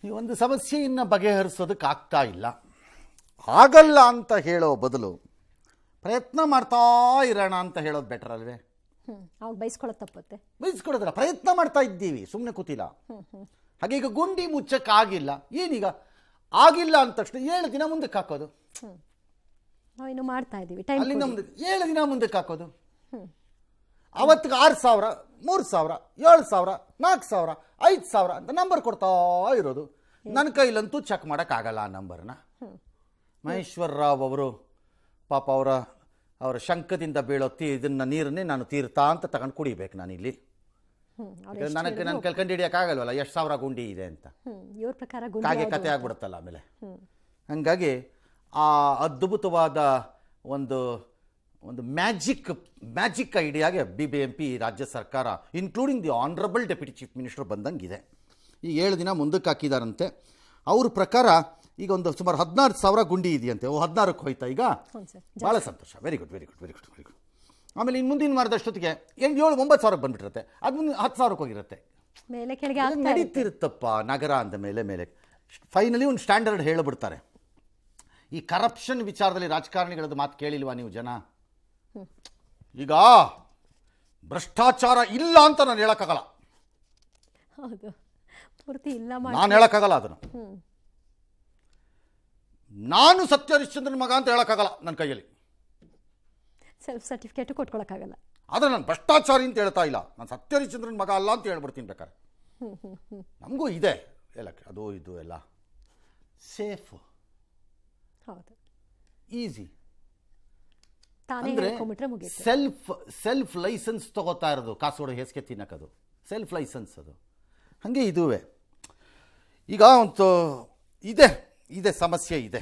ಈ ಒಂದು ಸಮಸ್ಯೆಯನ್ನು ಬಗೆಹರಿಸೋದಕ್ಕೆ ಆಗ್ತಾ ಇಲ್ಲ. ಆಗಲ್ಲ ಅಂತ ಹೇಳೋ ಬದಲು ಪ್ರಯತ್ನ ಮಾಡ್ತಾ ಇರೋಣ ಅಂತ ಹೇಳೋದು ಬೆಟರ್ ಅಲ್ವೇ? ಅವಾಗ ಬೈಸ್ಕೊಳ್ಳೋದು ತಪ್ಪತ್ತೆ. ಬೈಸ್ಕೊಳ್ಳೋದಿಲ್ಲ, ಪ್ರಯತ್ನ ಮಾಡ್ತಾ ಇದ್ದೀವಿ, ಸುಮ್ಮನೆ ಕೂತಿಲ್ಲ. ಹಾಗೆ ಈಗ ಗುಂಡಿ ಮುಚ್ಚಕ್ಕಾಗಿಲ್ಲ, ಏನೀಗ ಆಗಿಲ್ಲ ಅಂದ ತಕ್ಷಣ 7 ದಿನ ಮುಂದಕ್ಕೆ ಹಾಕೋದು. ನಾವು ಇನ್ನು ಮಾಡ್ತಾ ಇದ್ದೀವಿ, ಅಲ್ಲಿಂದ ಮುಂದಕ್ಕೆ 7 ದಿನ ಮುಂದಕ್ಕೆ ಹಾಕೋದು. ಅವತ್ತಿಗೆ 6,000, 3,000, 7,000, 4,000, 5,000 ಅಂತ ನಂಬರ್ ಕೊಡ್ತಾ ಇರೋದು. ನನ್ನ ಕೈಲಂತೂ ಚೆಕ್ ಮಾಡೋಕ್ಕಾಗಲ್ಲ ಆ ನಂಬರ್ನ. ಮಹೇಶ್ವರ ರಾವ್ ಅವರು ಪಾಪ ಅವರ ಶಂಕದಿಂದ ಬೀಳೋ ಇದನ್ನ ನೀರನ್ನೇ ನಾನು ತೀರ್ಥ ಅಂತ ತಗೊಂಡು ಕುಡಿಬೇಕು ನಾನಿಲ್ಲಿ. ನನಗೆ ನನ್ನ ಕಲ್ಕಂಡು ಹಿಡಿಯೋಕ್ಕಾಗಲ್ವಲ್ಲ ಎಷ್ಟು ಸಾವಿರ ಗುಂಡಿ ಇದೆ ಅಂತ. ಇವ್ರ ಪ್ರಕಾರ ಹಾಗೆ ಕತೆ ಆಗ್ಬಿಡುತ್ತಲ್ಲ ಆಮೇಲೆ. ಹಂಗಾಗಿ ಆ ಅದ್ಭುತವಾದ ಒಂದು ಮ್ಯಾಜಿಕ್ ಐಡಿಯಾಗೆ BBMP ರಾಜ್ಯ ಸರ್ಕಾರ including the honourable deputy chief minister ಬಂದಂಗಿದೆ. ಈಗ 7 ದಿನ ಮುಂದಕ್ಕೆ ಹಾಕಿದಾರಂತೆ. ಅವ್ರ ಪ್ರಕಾರ ಈಗ ಒಂದು ಸುಮಾರು 16,000 ಗುಂಡಿ ಇದೆಯಂತೆ. 16ಕ್ಕೆ ಹೋಯ್ತಾ ಈಗ? ಭಾಳ ಸಂತೋಷ, ವೆರಿ ಗುಡ್. ಆಮೇಲೆ ಇನ್ನು ಮುಂದಿನ ವಾರದಷ್ಟೊತ್ತಿಗೆ 7-9,000 ಬಂದ್ಬಿಟ್ಟಿರುತ್ತೆ. ಅದು ಮುಂದೆ 10,000 ಹೋಗಿರುತ್ತೆ. ನಡೀತಿರುತ್ತಪ್ಪ ನಗರ ಅಂದ ಮೇಲೆ ಫೈನಲಿ ಒಂದು ಸ್ಟ್ಯಾಂಡರ್ಡ್ ಹೇಳಿಬಿಡ್ತಾರೆ. ಈ ಕರಪ್ಷನ್ ವಿಚಾರದಲ್ಲಿ ರಾಜಕಾರಣಿಗಳದ್ದು ಮಾತು ಕೇಳಿಲ್ವಾ ನೀವು ಜನ? ಈಗ ಭ್ರಷ್ಟಾಚಾರ ಇಲ್ಲ ಅಂತ ನಾನು ಹೇಳಕ್ಕಾಗಲ್ಲ. ನಾನು ಹೇಳಕ್ಕಾಗಲ್ಲ ಅದನ್ನು. ನಾನು ಸತ್ಯ ಹರಿಶ್ಚಂದ್ರನ್ ಮಗ ಅಂತ ಹೇಳಕ್ಕಾಗಲ್ಲ ನನ್ನ ಕೈಯಲ್ಲಿ. ಸೆಲ್ಫ್ ಸರ್ಟಿಫಿಕೇಟ್ ಕೊಟ್ಕೊಳಕ್ಕಾಗಲ್ಲ. ಆದರೆ ನಾನು ಭ್ರಷ್ಟಾಚಾರಿ ಅಂತ ಹೇಳ್ತಾ ಇಲ್ಲ, ನಾನು ಸತ್ಯ ಹರಿಶ್ಚಂದ್ರನ್ ಮಗ ಅಲ್ಲ ಅಂತ ಹೇಳ್ಬಿಡ್ತೀನಿ ಬೇಕಾರೆ. ನಮಗೂ ಇದೆ ಹೇಳಕ್ಕೆ, ಅದು ಇದು ಎಲ್ಲ ಸೇಫ್, ಈಸಿ. ಅಂದರೆ ಸೆಲ್ಫ್ ಲೈಸೆನ್ಸ್ ತಗೋತಾ ಇರೋದು ಕಾಸೋಡು ಹೇಸಿಗೆ ತಿನ್ನಕ್ಕದು ಸೆಲ್ಫ್ ಲೈಸೆನ್ಸ್ ಅದು. ಹಾಗೆ ಇದುವೇ ಈಗ ಒಂದು ಇದೆ ಸಮಸ್ಯೆ ಇದೆ.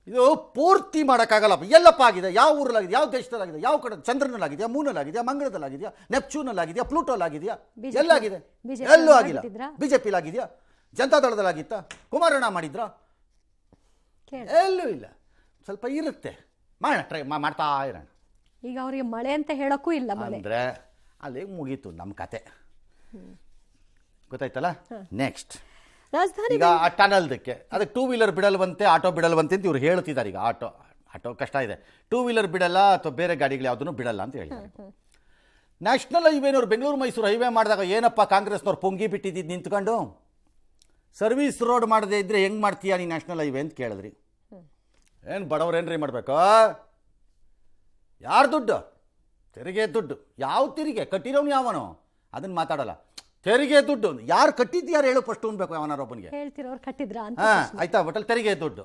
ಇದು ಪೂರ್ತಿ ಮಾಡೋಕ್ಕಾಗಲ್ಲ. ಎಲ್ಲಪ್ಪ ಆಗಿದೆ, ಯಾವ ಊರಲ್ಲಾಗಿದೆ, ಯಾವ ದೇಶದಲ್ಲಾಗಿದೆ, ಯಾವ ಕಡೆ ಚಂದ್ರನಲ್ಲಾಗಿದೆಯಾ, ಮೂನಲ್ಲಾಗಿದೆಯಾ, ಮಂಗಳದಲ್ಲಾಗಿದೆಯಾ, ನೆಪ್ಚೂನಲ್ಲಾಗಿದೆಯಾ, ಪ್ಲೂಟೋಲ್ಲಾಗಿದೆಯಾ, ಎಲ್ಲಾಗಿದೆ? ಎಲ್ಲೂ ಆಗಿಲ್ಲ. BJPಲಾಗಿದೆಯಾ, ಜನತಾದಳದಲ್ಲಾಗಿತ್ತಾ, ಕುಮಾರಣ್ಣ ಮಾಡಿದ್ರಾ? ಎಲ್ಲೂ ಇಲ್ಲ. ಸ್ವಲ್ಪ ಇರುತ್ತೆ, ಟ್ರೈ ಮಾಡ್ತಾ ಇರೋಣ. ಈಗ ಅವರಿಗೆ ಮಳೆ ಅಂತ ಹೇಳೋಕ್ಕೂ ಇಲ್ಲ ಅಂದರೆ ಅಲ್ಲಿ ಮುಗೀತು ನಮ್ಮ ಕತೆ, ಗೊತ್ತಾಯ್ತಲ್ಲ. ನೆಕ್ಸ್ಟ್ ಈಗ ಆ ಟನಲ್ದಕ್ಕೆ ಅದಕ್ಕೆ 2 ವೀಲರ್ ಬಿಡಲ್ವಂತೆ, ಆಟೋ ಬಿಡಲ್ವಂತೆ ಅಂತ ಇವ್ರು ಹೇಳ್ತಿದ್ದಾರೆ. ಈಗ ಆಟೋ ಕಷ್ಟ ಇದೆ, 2 ವೀಲರ್ ಬಿಡಲ್ಲ ಅಥವಾ ಬೇರೆ ಗಾಡಿಗಳು ಯಾವುದನ್ನು ಬಿಡಲ್ಲ ಅಂತ ಹೇಳಿದ್ದಾರೆ. ನ್ಯಾಷನಲ್ ಹೈವೇನವ್ರು ಬೆಂಗಳೂರು ಮೈಸೂರು ಹೈವೇ ಮಾಡಿದಾಗ ಏನಪ್ಪ ಕಾಂಗ್ರೆಸ್ನವ್ರು ಪೊಂಗಿ ಬಿಟ್ಟಿದ್ದು ನಿಂತ್ಕೊಂಡು ಸರ್ವಿಸ್ ರೋಡ್ ಮಾಡದೇ ಇದ್ರೆ ಹೆಂಗೆ ಮಾಡ್ತೀಯಾ ನೀ ನ್ಯಾಷನಲ್ ಹೈವೇ ಅಂತ ಕೇಳಿದ್ರಿ. ಏನು ಬಡವ್ರೇನ್ರಿ ಮಾಡಬೇಕು? ಯಾರು ದುಡ್ಡು? ತೆರಿಗೆ ದುಡ್ಡು. ಯಾವ ತೆರಿಗೆ ಕಟ್ಟಿರೋನು ಯಾವನು ಅದನ್ನು ಮಾತಾಡಲ್ಲ. ತೆರಿಗೆ ದುಡ್ಡು ಯಾರು ಕಟ್ಟಿದ್ದು ಯಾರು ಹೇಳು ಫಸ್ಟ್ ಉಣ್ಬೇಕು ಅವನಾರೊಬ್ಬನಿಗೆ. ಆಯ್ತಾ? ಒಟ್ಟಲ್ಲಿ ತೆರಿಗೆ ದುಡ್ಡು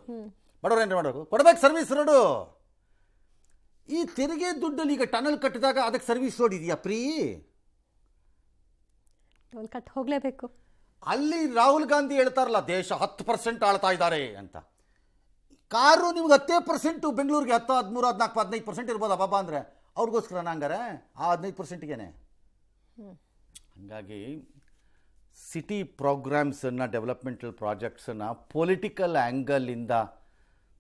ಬಡವ್ರೇನ್ರಿ ಮಾಡಬೇಕು? ಕೊಡಬೇಕು ಸರ್ವಿಸ್ ರೋಡು. ಈ ತೆರಿಗೆ ದುಡ್ಡಲ್ಲಿ ಈಗ ಟನಲ್ ಕಟ್ಟಿದಾಗ ಅದಕ್ಕೆ ಸರ್ವಿಸ್ ರೋಡ್ ಇದೆಯಾ ಫ್ರೀ? ಹೋಗ್ಲೇಬೇಕು. ಅಲ್ಲಿ ರಾಹುಲ್ ಗಾಂಧಿ ಹೇಳ್ತಾರಲ್ಲ ದೇಶ 10% ಆಳ್ತಾ ಇದ್ದಾರೆ ಅಂತ. ಕಾರು ನಿಮ್ಗೆ 10%, ಬೆಂಗಳೂರಿಗೆ 10, 13, 14, 15% ಇರ್ಬೋದಾ ಬಾಬಾ ಅಂದರೆ ಅವ್ರಿಗೋಸ್ಕರ ಹಂಗಾರೆ ಆ 15%ಗೇನೆ. ಹಾಗಾಗಿ ಸಿಟಿ ಪ್ರೋಗ್ರಾಮ್ಸನ್ನು, ಡೆವಲಪ್ಮೆಂಟಲ್ ಪ್ರಾಜೆಕ್ಟ್ಸನ್ನು ಪೊಲಿಟಿಕಲ್ ಆ್ಯಂಗಲಿಂದ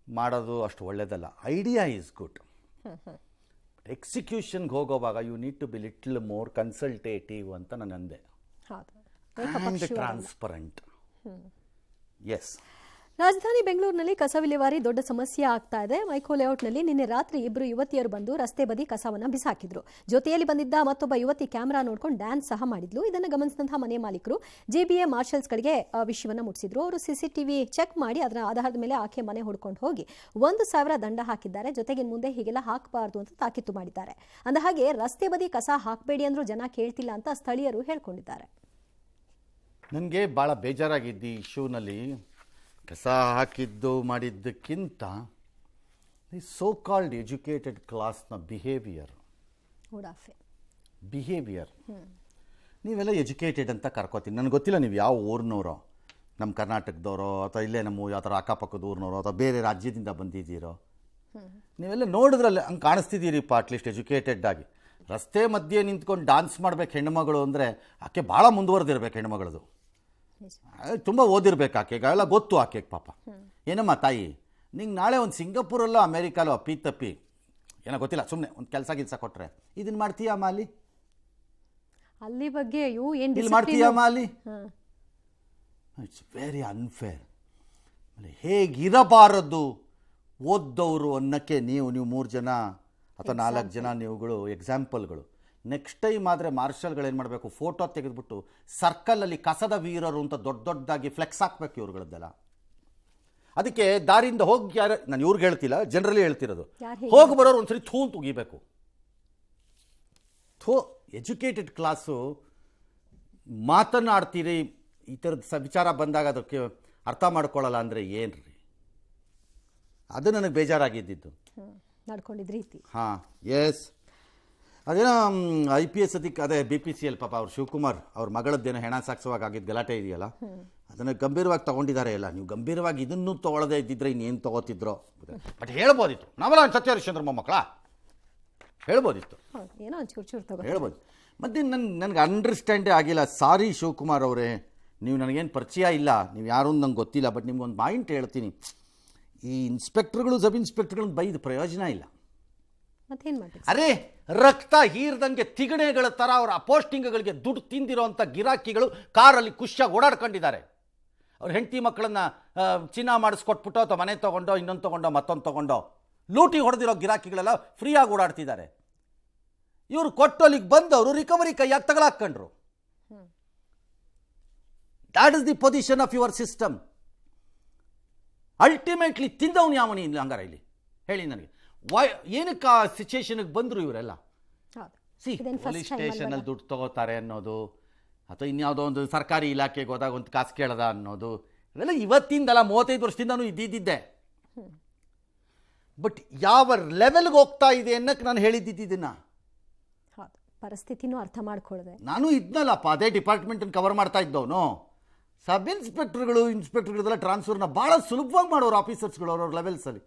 ಮಾಡೋದು ಅಷ್ಟು ಒಳ್ಳೆಯದಲ್ಲ. Idea is good. ಎಕ್ಸಿಕ್ಯೂಷನ್ಗೆ ಹೋಗೋವಾಗ you need to be little more consultative ಅಂತ ನಾನು ಅಂದೆ. And transparent. ಎಸ್. ರಾಜಧಾನಿ ಬೆಂಗಳೂರಿನಲ್ಲಿ ಕಸ ವಿಲೇವಾರಿ ದೊಡ್ಡ ಸಮಸ್ಯೆ ಆಗ್ತಾ ಇದೆ. ಮೈಕೋ ಲೇಔಟ್ನಲ್ಲಿ ನಿನ್ನೆ ರಾತ್ರಿ 2 ಯುವತಿಯರು ಬಂದು ರಸ್ತೆ ಬದಿ ಕಸವನ್ನು ಬಿಸಾಕಿದ್ರು. ಜೊತೆಯಲ್ಲಿ ಬಂದಿದ್ದ ಮತ್ತೊಬ್ಬ ಯುವತಿ ಕ್ಯಾಮೆರಾ ನೋಡ್ಕೊಂಡು ಡ್ಯಾನ್ಸ್ ಸಹ ಮಾಡಿದ್ಲು. ಇದನ್ನು ಗಮನಿಸಿದಂತಹ ಮನೆ ಮಾಲೀಕರು GBA ಮಾರ್ಷಲ್ಸ್ಗಳಿಗೆ ವಿಷಯವನ್ನು ಮುಟ್ಟಿಸಿದ್ರು. ಅವರು CCTV ಚೆಕ್ ಮಾಡಿ ಅದರ ಆಧಾರದ ಮೇಲೆ ಆಕೆ ಮನೆ ಹುಡ್ಕೊಂಡು ಹೋಗಿ 1,000 ದಂಡ ಹಾಕಿದ್ದಾರೆ. ಜೊತೆಗೆ ಮುಂದೆ ಹೀಗೆಲ್ಲ ಹಾಕಬಾರ್ದು ಅಂತ ತಾಕೀತು ಮಾಡಿದ್ದಾರೆ. ಅಂದಹಾಗೆ ರಸ್ತೆ ಬದಿ ಕಸ ಹಾಕಬೇಡಿ ಅಂದ್ರೂ ಜನ ಕೇಳ್ತಿಲ್ಲ ಅಂತ ಸ್ಥಳೀಯರು ಹೇಳ್ಕೊಂಡಿದ್ದಾರೆ. ನನಗೆ ಭಾಳ ಬೇಜಾರಾಗಿದ್ದು ಈ ಇಶ್ಯೂನಲ್ಲಿ ಕಸ ಹಾಕಿದ್ದು ಮಾಡಿದ್ದಕ್ಕಿಂತ ಈ ಸೋ ಕಾಲ್ಡ್ ಎಜುಕೇಟೆಡ್ ಕ್ಲಾಸ್ನ ಬಿಹೇವಿಯರ್. ನೀವೆಲ್ಲ ಎಜುಕೇಟೆಡ್ ಅಂತ ಕರ್ಕೋತೀನಿ. ನನಗೆ ಗೊತ್ತಿಲ್ಲ ನೀವು ಯಾವ ಊರಿನವರೋ, ನಮ್ಮ ಕರ್ನಾಟಕದವರೋ ಅಥವಾ ಇಲ್ಲೇ ನಮ್ಮ ಯಾವ ಥರ ಅಕ್ಕಪಕ್ಕದ ಊರಿನವರೋ ಅಥವಾ ಬೇರೆ ರಾಜ್ಯದಿಂದ ಬಂದಿದ್ದೀರೋ. ನೀವೆಲ್ಲ ನೋಡಿದ್ರಲ್ಲ ಹಂಗೆ ಕಾಣಿಸ್ತಿದ್ದೀರಿಪ್ಪ. ಅಟ್ಲೀಸ್ಟ್ ಎಜುಕೇಟೆಡ್ ಆಗಿ ರಸ್ತೆ ಮಧ್ಯೆ ನಿಂತ್ಕೊಂಡು ಡಾನ್ಸ್ ಮಾಡ್ಬೇಕು ಹೆಣ್ಣುಮಗಳು ಅಂದರೆ ಆಕೆ ಭಾಳ ಮುಂದುವರೆದಿರ್ಬೇಕು. ಹೆಣ್ಣುಮಗಳದು ತುಂಬ ಓದಿರ್ಬೇಕು. ಆಕೆಗೆಲ್ಲ ಗೊತ್ತು. ಆಕೆಗೆ ಪಾಪ ಏನಮ್ಮ ತಾಯಿ, ನಿಂಗೆ ನಾಳೆ ಒಂದು ಸಿಂಗಾಪುರಲ್ಲೋ ಅಮೇರಿಕಾಲೋ ತಪ್ಪಿ ಏನೋ ಗೊತ್ತಿಲ್ಲ ಸುಮ್ಮನೆ ಒಂದು ಕೆಲಸ ಕೊಟ್ಟರೆ ಇದನ್ನು ಮಾಡ್ತೀಯಾ ಮಾಲಿ? ಅಲ್ಲಿ ಬಗ್ಗೆ ಅಯ್ಯೋ ಏನ್ ಇಲ್ಲಿ discipline. ಮಾಡ್ತೀಯಮ್ಮ ಅಲ್ಲಿ ಹಾ. It's very unfair. ಹೇಗಿರಬಾರದು ಓದ್ದವರು ಅನ್ನೋಕ್ಕೆ ನೀವು 3 ಜನ ಅಥವಾ 4 ಜನ ನೀವುಗಳು ಎಕ್ಸಾಂಪಲ್ಗಳು. ನೆಕ್ಸ್ಟ್ ಟೈಮ್ ಆದರೆ ಮಾರ್ಷಲ್ಗಳು ಏನು ಮಾಡಬೇಕು, ಫೋಟೋ ತೆಗೆದುಬಿಟ್ಟು ಸರ್ಕಲಲ್ಲಿ ಕಸದ ವೀರರು ಅಂತ ದೊಡ್ಡದಾಗಿ ಫ್ಲೆಕ್ಸ್ ಹಾಕ್ಬೇಕು ಇವ್ರುಗಳದ್ದೆಲ್ಲ. ಅದಕ್ಕೆ ದಾರಿಯಿಂದ ಹೋಗಿ ಯಾರು, ನಾನು ಇವ್ರಿಗೆ ಹೇಳ್ತಿಲ್ಲ, ಜನರಲಿ ಹೇಳ್ತಿರೋದು, ಹೋಗಿ ಬರೋರು ಒಂದ್ಸರಿ ಥೂ ಅಂತ ಉಗಿಬೇಕು. ಎಜುಕೇಟೆಡ್ ಕ್ಲಾಸು ಮಾತನಾಡ್ತೀರಿ, ಈ ಥರದ ವಿಚಾರ ಬಂದಾಗ ಅದಕ್ಕೆ ಅರ್ಥ ಮಾಡ್ಕೊಳ್ಳಲ್ಲ ಅಂದರೆ ಏನ್ರಿ? ಅದು ನನಗೆ ಬೇಜಾರಾಗಿದ್ದಿದ್ದು. ನಡ್ಕೊಂಡಿದ್ದ ರೀತಿ. ಹಾಂ, ಎಸ್. ಅದೇನೋ IPS ಅದೇ BPCL ಪಾಪ ಅವ್ರು ಶಿವಕುಮಾರ್ ಅವ್ರ ಮಗಳದ್ದೇನೋ ಹೆಣ ಸಾಗಿಸುವಾಗ ಆಗಿದ್ದು ಗಲಾಟೆ ಇದೆಯಲ್ಲ, ಅದನ್ನು ಗಂಭೀರವಾಗಿ ತೊಗೊಂಡಿದ್ದಾರೆ ಎಲ್ಲ. ನೀವು ಗಂಭೀರವಾಗಿ ಇದನ್ನು ತೊಗೊಳ್ಳದೇ ಇದ್ದಿದ್ರೆ ಇನ್ನೇನು ತೊಗೋತಿದ್ರೋ. ಬಟ್ ಹೇಳ್ಬೋದಿತ್ತು, ನಾವೆಲ್ಲ ಒಂದು ಸತ್ಯ ಹರಿಶ್ಚಂದ್ರ ಮೊಮ್ಮಕ್ಕಳ ಹೇಳ್ಬೋದಿತ್ತು, ಏನೋ ಒಂಚೂರು ತಗೋ ಹೇಳ್ಬೋದು. ಮತ್ತು ನನಗೆ ಅಂಡರ್ಸ್ಟ್ಯಾಂಡೇ ಆಗಿಲ್ಲ. ಸಾರಿ ಶಿವಕುಮಾರ್ ಅವರೇ, ನೀವು ನನಗೇನು ಪರಿಚಯ ಇಲ್ಲ, ನೀವು ಯಾರು ನಂಗೆ ಗೊತ್ತಿಲ್ಲ. ಬಟ್ ನಿಮ್ಗೊಂದು ಪಾಯಿಂಟ್ ಹೇಳ್ತೀನಿ, ಈ ಇನ್ಸ್ಪೆಕ್ಟರ್ಗಳು ಸಬ್ ಇನ್ಸ್ಪೆಕ್ಟರ್ಗಳನ್ನ ಬೈದು ಪ್ರಯೋಜನ ಇಲ್ಲ. ಮತ್ತೇನು ಮಾಡ್ತೀವಿ? ಅರೆ, ರಕ್ತ ಹೀರ್ದಂಗೆ ತಿಗಣೆಗಳ ಥರ ಅವರ ಪೋಸ್ಟಿಂಗ್ಗಳಿಗೆ ದುಡ್ಡು ತಿಂದಿರೋಂಥ ಗಿರಾಕಿಗಳು ಕಾರಲ್ಲಿ ಖುಷಿಯಾಗಿ ಓಡಾಡ್ಕೊಂಡಿದ್ದಾರೆ. ಅವ್ರ ಹೆಂಡತಿ ಮಕ್ಕಳನ್ನ ಚಿನ್ನ ಮಾಡಿಸ್ಕೊಟ್ಬಿಟ್ಟು ಅಥವಾ ಮನೆ ತೊಗೊಂಡೋ ಇನ್ನೊಂದು ತೊಗೊಂಡೋ ಮತ್ತೊಂದು ತೊಗೊಂಡೋ ಲೂಟಿ ಹೊಡೆದಿರೋ ಗಿರಾಕಿಗಳೆಲ್ಲ ಫ್ರೀಯಾಗಿ ಓಡಾಡ್ತಿದ್ದಾರೆ. ಇವರು ಕೊಟ್ಟೋಲಿಗೆ ಬಂದವರು ರಿಕವರಿ ಕೈಯಾಗಿ ತಗಲಾಕೊಂಡ್ರು. That is the position of your system. Ultimately ತಿಂದವನು ಯಾವನಿ ಇಲ್ಲ ಹಂಗಾರ ಇಲ್ಲಿ ಹೇಳಿ ನನಗೆ. ಏನಕ್ಕೆ ಆ ಸಿಚುಯೇಷನ್ಗೆ ಬಂದರು ಇವರೆಲ್ಲ? ಪೊಲೀಸ್ ಸ್ಟೇಷನಲ್ಲಿ ದುಡ್ಡು ತಗೋತಾರೆ ಅನ್ನೋದು, ಅಥವಾ ಇನ್ಯಾವುದೋ ಒಂದು ಸರ್ಕಾರಿ ಇಲಾಖೆಗೆ ಹೋದಾಗ ಒಂದು ಕಾಸು ಕೇಳದ ಅನ್ನೋದು, ಇವೆಲ್ಲ ಇವತ್ತಿಂದಲ್ಲ 35 ವರ್ಷದಿಂದನೂ ಇದ್ದಿದ್ದೆ. ಬಟ್ ಯಾವ ಲೆವೆಲ್ಗೆ ಹೋಗ್ತಾ ಇದೆ ಅನ್ನಕ್ಕೆ ನಾನು ಹೇಳಿದ್ದಿದ್ದನ್ನ ಪರಿಸ್ಥಿತಿನೂ ಅರ್ಥ ಮಾಡ್ಕೊಳ್ಳದೆ ನಾನು ಇದ್ನಲ್ಲಪ್ಪ, ಅದೇ ಡಿಪಾರ್ಟ್ಮೆಂಟನ್ನು ಕವರ್ ಮಾಡ್ತಾ ಇದ್ದವನು. ಸಬ್ ಇನ್ಸ್ಪೆಕ್ಟರ್ಗಳು ಇನ್ಸ್ಪೆಕ್ಟರ್ಗಳದೆಲ್ಲ ಟ್ರಾನ್ಸ್ಫರ್ನ ಭಾಳ ಸುಲಭವಾಗಿ ಮಾಡೋರು ಆಫೀಸರ್ಸ್ಗಳು ಅವ್ರವ್ರ ಲೆವೆಲ್ಸಲ್ಲಿ,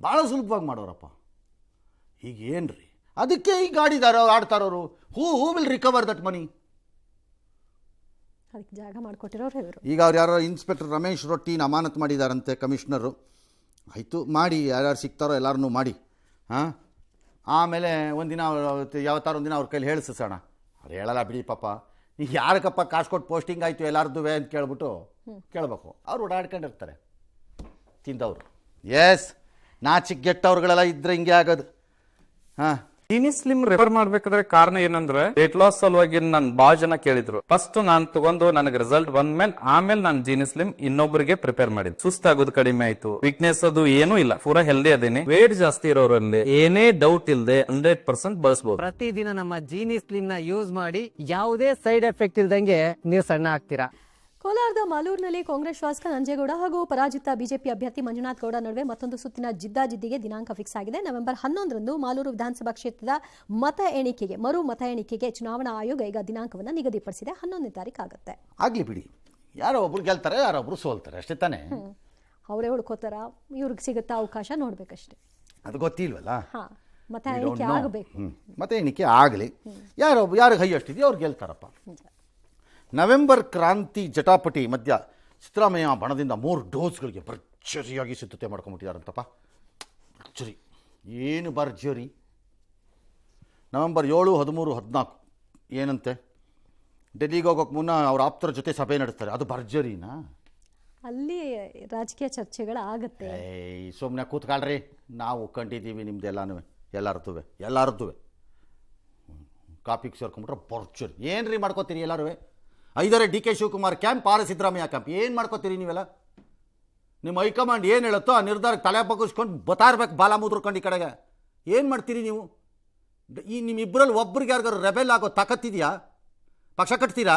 ಭಾಳ ಸುಲಭವಾಗಿ ಮಾಡೋರಪ್ಪ. ಈಗ ಏನ್ರಿ ಅದಕ್ಕೆ ಈಗ ಆಡ್ತಾರೋರು, who will recover that money? ಅದಕ್ಕೆ ಜಾಗ ಮಾಡಿಕೊಟ್ಟಿರೋರು ಇವರು. ಈಗ ಅವ್ರು ಯಾರೋ ಇನ್ಸ್ಪೆಕ್ಟರ್ ರಮೇಶ್ ರೊಟ್ಟಿನ ಅಮಾನತ್ ಮಾಡಿದಾರಂತೆ ಕಮಿಷನರು. ಆಯಿತು, ಮಾಡಿ, ಯಾರ್ಯಾರು ಸಿಗ್ತಾರೋ ಎಲ್ಲರನ್ನೂ ಮಾಡಿ. ಹಾಂ, ಆಮೇಲೆ ಒಂದಿನ ಯಾವತ್ತಾರು ಒಂದಿನ ಅವ್ರ ಕೈಲಿ ಹೇಳಿಸೋಣ. ಅವ್ರು ಹೇಳಲ್ಲ ಬಿಡಿ ಪಾಪ, ಈಗ ಯಾರಕ್ಕಪ್ಪ ಕಾಸು ಕೊಟ್ಟು ಪೋಸ್ಟಿಂಗ್ ಆಯಿತು ಎಲ್ಲಾರ್ದುವೆ ಅಂತ ಕೇಳ್ಬಿಟ್ಟು ಕೇಳಬೇಕು. ಅವ್ರು ಓಡಾಡ್ಕೊಂಡಿರ್ತಾರೆ ತಿಂದವರು. ಎಸ್, ನಾಚಿಗೆಟ್ಟವ್ರುಗಳೆಲ್ಲ ಇದ್ರೆ ಹಿಂಗೆ ಆಗೋದು. ಹಾಂ, ಜೀನಿ ಸ್ಲಿಮ್ ರೆಫರ್ ಮಾಡ್ಬೇಕಾದ್ರೆ ಕಾರಣ ಏನಂದ್ರೆ ವೇಟ್ ಲಾಸ್ ಸಲುವಾಗಿ ನನ್ ಬಾಳ ಜನ ಕೇಳಿದ್ರು. ಫಸ್ಟ್ ನಾನ್ ತಗೊಂಡು ನನಗೆ ರಿಸಲ್ಟ್ ಬಂದ್ಮೇಲೆ ಆಮೇಲೆ ನಾನು ಜೀನಿ ಸ್ಲಿಮ್ ಇನ್ನೊಬ್ಬರಿಗೆ ಪ್ರಿಪೇರ್ ಮಾಡಿದ್. ಸುಸ್ತಾಗೋದು ಕಡಿಮೆ ಆಯ್ತು, ವೀಕ್ನೆಸ್ ಅದು ಏನೂ ಇಲ್ಲ, ಪೂರಾ ಹೆಲ್ದಿ ಅದೇನಿ. ವೇಟ್ ಜಾಸ್ತಿ ಇರೋರಲ್ಲಿ ಏನೇ ಡೌಟ್ ಇಲ್ಲದೆ 100% ಬಳಸಬಹುದು. ಪ್ರತಿದಿನ ನಮ್ಮ ಜೀನಿ ಸ್ಲಿಮ್ ನ ಯೂಸ್ ಮಾಡಿ ಯಾವುದೇ ಸೈಡ್ ಎಫೆಕ್ಟ್ ಇಲ್ದಂಗೆ ನೀವು ಸಣ್ಣ ಆಗ್ತೀರಾ. ಕೋಲಾರದ ಮಾಲೂರಿನಲ್ಲಿ ಕಾಂಗ್ರೆಸ್ ಶಾಸಕ ನಂಜೇಗೌಡ ಹಾಗೂ ಪರಾಜಿತ ಬಿಜೆಪಿ ಅಭ್ಯರ್ಥಿ ಮಂಜುನಾಥ್ ಗೌಡ ನಡುವೆ ಮತ್ತೊಂದು ಸುತ್ತಿನ ಜಿದ್ದಾಜಿದ್ದಿಗೆ ದಿನಾಂಕ ಫಿಕ್ಸ್ ಆಗಿದೆ. ನವೆಂಬರ್ 11ರಂದು ಮಾಲೂರು ವಿಧಾನಸಭಾ ಕ್ಷೇತ್ರದ ಮರು ಮತ ಎಣಿಕೆಗೆ ಚುನಾವಣಾ ಆಯೋಗ ಈಗ ದಿನಾಂಕವನ್ನು ನಿಗದಿಪಡಿಸಿದೆ. 11ನೇ ತಾರೀಕು ಆಗುತ್ತೆ. ಆಗಲಿ ಬಿಡಿ, ಯಾರೋ ಒಬ್ರು ಗೆಲ್ತಾರೆ, ಯಾರೊಬ್ರು ಸೋಲ್ತಾರೆ, ಅಷ್ಟೇ ತಾನೇ. ಅವರೇ ಉಳ್ಕೋತಾರ, ಇವ್ರಿಗೆ ಸಿಗುತ್ತಾ ಅವಕಾಶ ನೋಡ್ಬೇಕಷ್ಟೇ. ಅದು ಗೊತ್ತಿಲ್ವಲ್ಲ. ಮತ ಎಣಿಕೆ ಆಗಬೇಕು. ಮತ ಎಣಿಕೆ ಆಗಲಿ, ಯಾರಿಗೆ ಹೈಯೆಸ್ಟ್ ಇದೆಯೋ ಅವ್ರು ಗೆಲ್ತಾರಪ್ಪ. ನವೆಂಬರ್ ಕ್ರಾಂತಿ ಜಟಾಪಟಿ ಮಧ್ಯ ಸಿದ್ದರಾಮಯ್ಯ ಬಣದಿಂದ 3 ಡೋಸ್ಗಳಿಗೆ ಭರ್ಜರಿಯಾಗಿ ಸಿದ್ಧತೆ ಮಾಡ್ಕೊಂಬಿಟ್ಟಿದ್ದಾರಂತಪ್ಪ. ಭರ್ಜರಿ, ಏನು ಭರ್ಜರಿ. ನವೆಂಬರ್ 7, 13, 14 ಏನಂತೆ, ಡೆಲ್ಲಿಗೆ ಹೋಗೋಕೆ ಮುನ್ನ ಅವ್ರ ಆಪ್ತರ ಜೊತೆ ಸಭೆ ನಡೆಸ್ತಾರೆ. ಅದು ಭರ್ಜರಿನಾ? ಅಲ್ಲಿ ರಾಜಕೀಯ ಚರ್ಚೆಗಳಾಗತ್ತೆ. ಸುಮ್ಮನೆ ಕೂತ್ಕೊಳ್ರಿ, ನಾವು ಕಂಡಿದ್ದೀವಿ ನಿಮ್ದೆಲ್ಲನೂ, ಎಲ್ಲಾರದ್ದು ಕಾಪಿಗೆ ಸೇರ್ಕೊಂಬಿಟ್ರೆ ಭರ್ಜರಿ. ಏನು ರೀ ಮಾಡ್ಕೋತೀರಿ ಎಲ್ಲರೂ? 5 DK Shivakumar camp, 6 Siddaramaiah camp. ಏನು ಮಾಡ್ಕೋತೀರಿ ನೀವೆಲ್ಲ? ನಿಮ್ಮ ಹೈಕಮಾಂಡ್ ಏನು ಹೇಳುತ್ತೋ ಆ ನಿರ್ಧಾರಕ್ಕೆ ತಲೆ ಬಗ್ಗಿಸ್ಕೊಂಡು ಬತ್ತಾ ಇರ್ಬೇಕು, ಬಾಲ ಮುದ್ರಕೊಂಡು ಈ ಕಡೆಗೆ. ಏನು ಮಾಡ್ತೀರಿ ನೀವು? ಈ ನಿಮ್ಮಿಬ್ಬರಲ್ಲಿ ಒಬ್ರಿಗೆ ಯಾರಿಗಾರು ರೆಬೆಲ್ ಆಗೋ ತಾಕತ್ತಿದೆಯಾ? ಪಕ್ಷ ಕಟ್ತೀರಾ?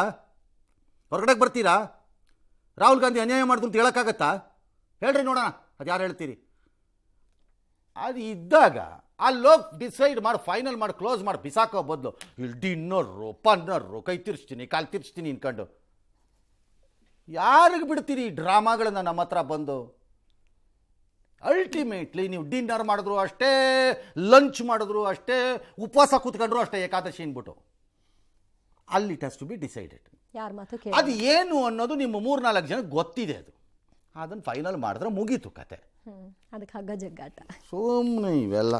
ಹೊರಗಡೆಗೆ ಬರ್ತೀರಾ? ರಾಹುಲ್ ಗಾಂಧಿ ಅನ್ಯಾಯ ಮಾಡಿದ್ರು ಅಂತ ಹೇಳೋಕ್ಕಾಗತ್ತಾ? ಹೇಳ್ರಿ ನೋಡೋಣ, ಅದು ಯಾರು ಹೇಳ್ತೀರಿ? ಅದು ಇದ್ದಾಗ ಅಲ್ಲೋಗಿ ಡಿಸೈಡ್ ಮಾಡಿ, ಫೈನಲ್ ಮಾಡಿ, ಕ್ಲೋಸ್ ಮಾಡಿ ಬಿಸಾಕೋ ಬದಲು ಇಲ್ಲಿ ಡಿನ್ನರು ಪನ್ನರು ಕೈ ತಿರ್ಸ್ತೀನಿ ಕಾಲು ತಿರ್ಸ್ತೀನಿ ಅನ್ಕೊಂಡು ಯಾರಿಗೆ ಬಿಡ್ತೀರಿ ಈ ಡ್ರಾಮಾಗಳನ್ನು ನಮ್ಮ ಹತ್ರ ಬಂದು? ಅಲ್ಟಿಮೇಟ್ಲಿ ನೀವು ಡಿನ್ನರ್ ಮಾಡಿದ್ರು ಅಷ್ಟೇ, ಲಂಚ್ ಮಾಡಿದ್ರು ಅಷ್ಟೇ, ಉಪವಾಸ ಕೂತ್ಕೊಂಡ್ರು ಅಷ್ಟೇ, ಏಕಾದಶಿ ಅಂದ್ಬಿಟ್ಟು ಅಲ್ಲಿ it has to be decided. ಅದು ಏನು ಅನ್ನೋದು ನಿಮ್ಮ 3-4 ಜನಕ್ಕೆ ಗೊತ್ತಿದೆ. ಅದನ್ನು ಫೈನಲ್ ಮಾಡಿದ್ರೆ ಮುಗೀತು ಕತೆ. ಅದಕ್ಕೆ ಹಗ್ಗ ಜಗ್ಗಾಟ. ಸುಮ್ಮನೆ ಇವೆಲ್ಲ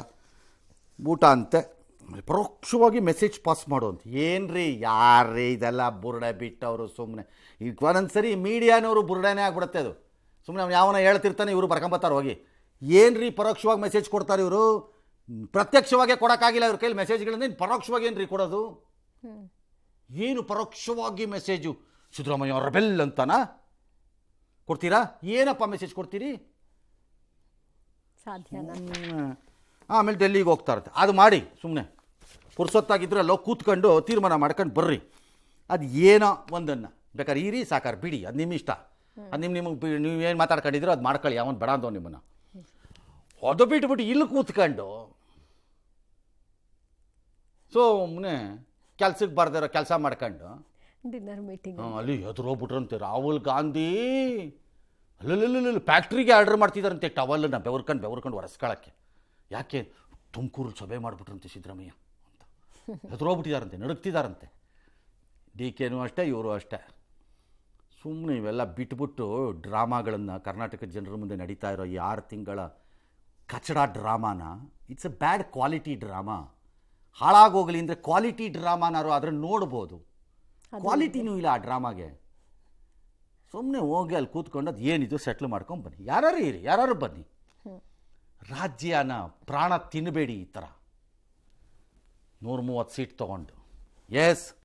ಊಟ ಅಂತೆ, ಆಮೇಲೆ ಪರೋಕ್ಷವಾಗಿ ಮೆಸೇಜ್ ಪಾಸ್ ಮಾಡುವಂತ ಏನ್ರಿ ಯಾರ್ರೀ ಇದೆಲ್ಲ ಬುರುಡೆ ಬಿಟ್ಟವರು ಸುಮ್ಮನೆ ಈಗ ಒಂದೊಂದ್ಸರಿ ಮೀಡಿಯಾನವರು ಬುರುಡೆನೇ ಆಗ್ಬಿಡುತ್ತೆ ಅದು. ಸುಮ್ಮನೆ ಅವ್ನು ಯಾವನ ಹೇಳ್ತಿರ್ತಾನೆ, ಇವರು ಬರ್ಕೊಂಬತ್ತಾರೆ ಹೋಗಿ. ಏನ್ರಿ ಪರೋಕ್ಷವಾಗಿ ಮೆಸೇಜ್ ಕೊಡ್ತಾರೆ ಇವರು? ಪ್ರತ್ಯಕ್ಷವಾಗೇ ಕೊಡೋಕ್ಕಾಗಿಲ್ಲ ಇವ್ರ ಕೈಲಿ ಮೆಸೇಜ್ಗಳಿಂದ, ಇನ್ನು ಪರೋಕ್ಷವಾಗಿ ಏನ್ರಿ ಕೊಡೋದು? ಏನು ಪರೋಕ್ಷವಾಗಿ ಮೆಸೇಜು? ಸಿದ್ದರಾಮಯ್ಯ ರೆಬೆಲ್ ಅಂತಾನ ಕೊಡ್ತೀರಾ? ಏನಪ್ಪ ಮೆಸೇಜ್ ಕೊಡ್ತೀರಿ? ಸಾಧ್ಯನಾ? ಆಮೇಲೆ ಡೆಲ್ಲಿಗೆ ಹೋಗ್ತಾ ಇರುತ್ತೆ. ಅದು ಮಾಡಿ ಸುಮ್ಮನೆ ಪುರ್ಸೊತ್ತಾಗಿದ್ರೆ ಅಲ್ಲೋ ಕೂತ್ಕೊಂಡು ತೀರ್ಮಾನ ಮಾಡ್ಕೊಂಡು ಬರ್ರಿ. ಅದು ಏನೋ ಒಂದನ್ನು ಬೇಕಾದ್ರೆ ಈರಿ ಸಾಕಾರ ಬಿಡಿ, ಅದು ನಿಮ್ಮ ಇಷ್ಟ. ಅದು ನಿಮಗೆ ನೀವು ಏನು ಮಾತಾಡ್ಕೊಂಡಿದ್ರು ಅದು ಮಾಡ್ಕೊಳ್ಳಿ, ಅವನು ಬೇಡ ಅಂದವ್ ನಿಮ್ಮನ್ನು. ಅದು ಬಿಟ್ಬಿಟ್ಟು ಇಲ್ಲಿ ಕೂತ್ಕೊಂಡು ಸುಮ್ಮನೆ ಕೆಲ್ಸಕ್ಕೆ ಬರ್ದಿರೋ ಕೆಲಸ ಮಾಡ್ಕೊಂಡು ಡಿನ್ನರ್ ಮೀಟಿಂಗ್ ಅಲ್ಲಿ ಎದುರೋಗ್ಬಿಟ್ರಂತೆ ರಾಹುಲ್ ಗಾಂಧಿ. ಅಲ್ಲಲ್ಲ ಫ್ಯಾಕ್ಟ್ರಿಗೆ ಆರ್ಡರ್ ಮಾಡ್ತಿದ್ದಾರಂತೆ ಟವಲನ್ನ ಬೆವರ್ಕೊಂಡು ಒರೆಸ್ಕೊಳ್ಳೋಕ್ಕೆ. ಯಾಕೆ? ತುಮಕೂರಲ್ಲಿ ಸಭೆ ಮಾಡಿಬಿಟ್ರಂತೆ ಸಿದ್ದರಾಮಯ್ಯ ಅಂತ ಎದುರೋಗ್ಬಿಟ್ಟಿದಾರಂತೆ, ನಡುಗ್ತಿದಾರಂತೆ. ಡಿ ಕೆನೂ ಅಷ್ಟೇ, ಇವರು ಅಷ್ಟೇ. ಸುಮ್ಮನೆ ಇವೆಲ್ಲ ಬಿಟ್ಬಿಟ್ಟು ಡ್ರಾಮಾಗಳನ್ನು ಕರ್ನಾಟಕದ ಜನರ ಮುಂದೆ ನಡೀತಾ ಇರೋ 6 ತಿಂಗಳ ಕಚಡ ಡ್ರಾಮಾನ, it's a bad quality drama. ಹಾಳಾಗೋಗಲಿ ಅಂದರೆ ಕ್ವಾಲಿಟಿ ಡ್ರಾಮಾನಾರು ಅದನ್ನು ನೋಡ್ಬೋದು. ಕ್ವಾಲಿಟಿನೂ ಇಲ್ಲ ಆ ಡ್ರಾಮಾಗೆ. ಸುಮ್ಮನೆ ಹೋಗಿ ಅಲ್ಲಿ ಕೂತ್ಕೊಂಡು ಅದು ಏನಿದು ಸೆಟ್ಲ್ ಮಾಡ್ಕೊಂಡು ಬನ್ನಿ. ಯಾರು ಇರಿ, ಯಾರು ಬನ್ನಿ. ರಾಜ್ಯನ ಪ್ರಾಣ ತಿನ್ನಬೇಡಿ ಈ ಥರ 130 ಸೀಟ್ ತೊಗೊಂಡು. ಎಸ್